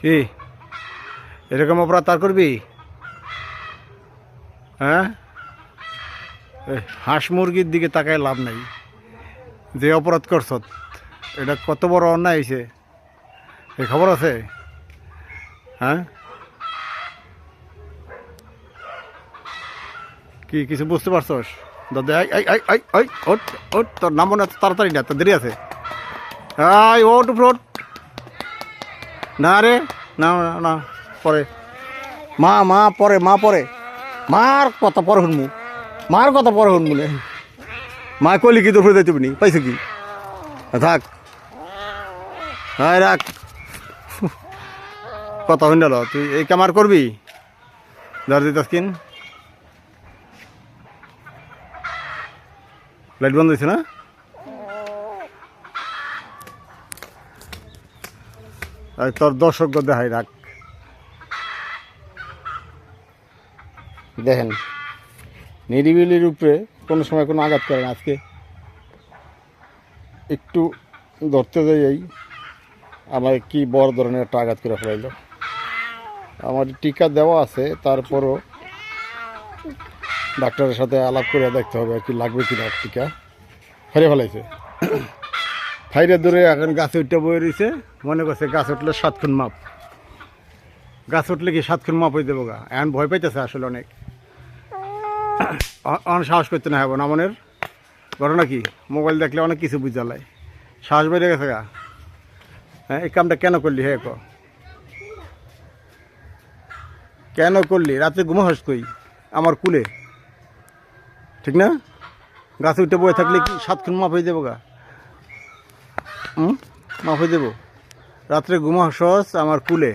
কি এরকম অপরাধ আর করবি? হ্যাঁ, হাঁস মুরগির দিকে তাকায় লাভ নাই। যে অপরাধ করছ এটা কত বড় অন্যায় হয়েছে, এই খবর আছে? হ্যাঁ, কি কিছু বুঝতে পারছস? দাদা ওট ওট, তোর নাম মনে আছে? তাড়াতাড়ি না, তোর দেরি আছে। আই ওট ওট। না রে, না না না, পরে মা পরে, মার কথা পরে শুনবো, মার কথা পরে শুনবো নে। মা কলি কি তোর ফিরে যাইতে নি, পাইছে কি? থাক, হ্যাঁ রাখ। কথা শুন গেল, তুই এই কামার করবি? ধর দিতাস কিন, লাইট বন্ধ হয়েছে না? তোর দর্শক দেখাই রাখ, দেখেন নিরিবিলির উপরে কোনো সময় কোনো আঘাত করে না। আজকে একটু ধরতে যাই আমার কি বড় ধরনের একটা আঘাত করে ফেলাইল। আমার টিকা দেওয়া আছে, তারপরও ডাক্তারের সাথে আলাপ করে দেখতে হবে আর কি লাগবে কিনা। টিকা ফেরে ফেলাইছে, ফাইরে দূরে এখন গাছে উঠতে বয়ে রয়েছে, মনে করছে গাছ উঠলে 7 খুন মাপ। গাছ উঠলে কি 7 খুন মাপ হয়ে দেবো গা? এখন ভয় পাইতেছে আসলে অনেক, অনেক সাহস করতে না হবে না। মনের ঘটনা কি, মোবাইল দেখলে অনেক কিছু বুঝালায়, সাহস বেড়ে গেছে গা। হ্যাঁ, এই কামটা কেন করলি? হে ক, কেন করলি? রাত্রে ঘুমাস কই? আমার কুলে, ঠিক না? গাছে উঠে বয়ে থাকলে কি 7 খুন মাপ হয়ে দেবো গা? মাপ হয়ে দেবো? রাত্রে ঘুমাস আমার কুলে,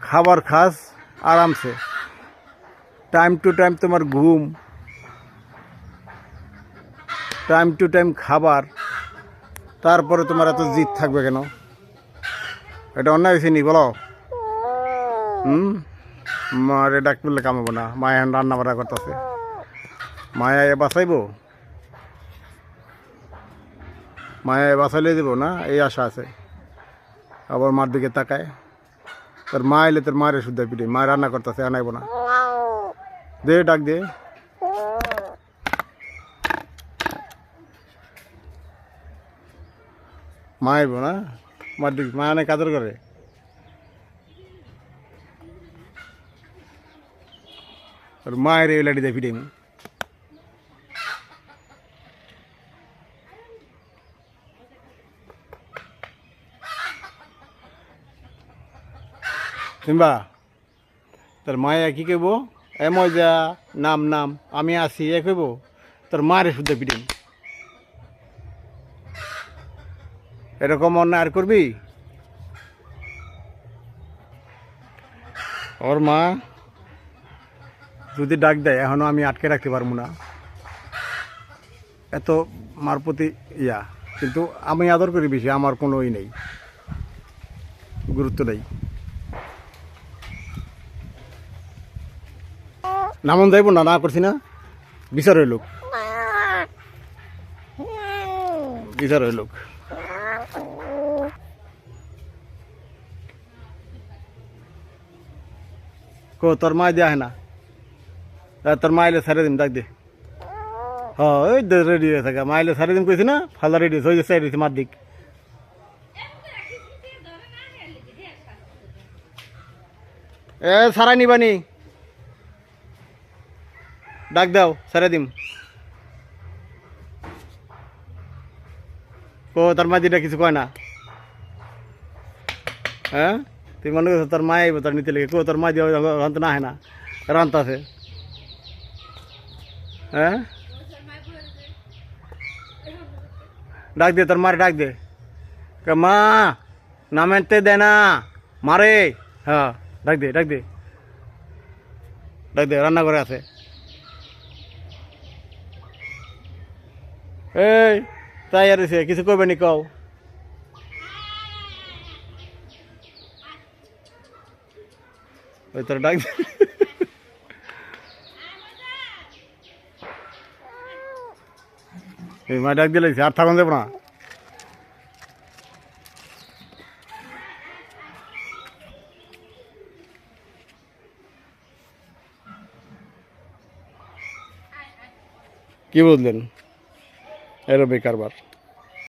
খাবার খাস আরামসে, টাইম টু টাইম তোমার ঘুম, টাইম টু টাইম খাবার, তারপরে তোমার এত জিদ থাকবে কেন? এটা অন্যায় হয়েছে নি বলো? মারে ডাক করলে কামাবো না, মায়া রান্না বাড়া করতেছে, মায়া এ বাঁচাইব? মায়া এ বাঁচাইলে দেবো না, এই আশা আছে। আবার মার দিকে তাকায়, তোর মা এলে তোর মায়ের শুদ্ধ পিঠে, মা রান্না করতেছে, আনাইব না? দে ডাক দে। মা আইব না, মার দিকে মা অনেক আদর করে। তোর মায়ের এই লাঠি দিয়ে পিঠে সিম্বা, তোর মায়া কি কইব? এ মজা, নাম নাম আমি আছি এ কইব? তোর মায়ের শুদ্ধ পিঠে। এরকম অন্যায় আর করবি? ওর মা যদি ডাক দেয় এখনো আমি আটকে রাখতে পারবো না, এত মার প্রতি ইয়া। কিন্তু আমি আদর করি বেশি, আমার কোনো ই নেই, গুরুত্ব নেই। নামন যাইব না, না করছি না, বিচার হইল, বিচার হইল। কো তোর মা দেয়া হয় না? তোর মা এলে সারে দিন, ডাক দে। হ্যাঁ ওই রেডি হয়ে থাকে, মা এলে সারে দিন কইছি না, ফালা রেডি হয়ে যাচ্ছে, রয়েছে মার দিক। এ সারাই নিবানি, ডাক দাও, সারে দিম। কো তোর মা দিটা কিছু কয় না? হ্যাঁ, তুই মনে করছো তোর মা আইব তোর নিতে লেগে? কো তোর মা দিয়ে রান্ত না হয় না, রান্ত আছে। হ্যাঁ, ডাক দে, তোর মারে ডাক দে, মা নামেতে দে না মারে। হ্যাঁ, ডাক দে ডাক দে ডাক দে, রান্না করে আছে। এই তাই আর কিছু করবে নি, কও। ওই তোর ডাক দে। এই মা ডাক দিলে আর থাকুন যাবো না। কি বুঝলেন? এরও বেকারবার।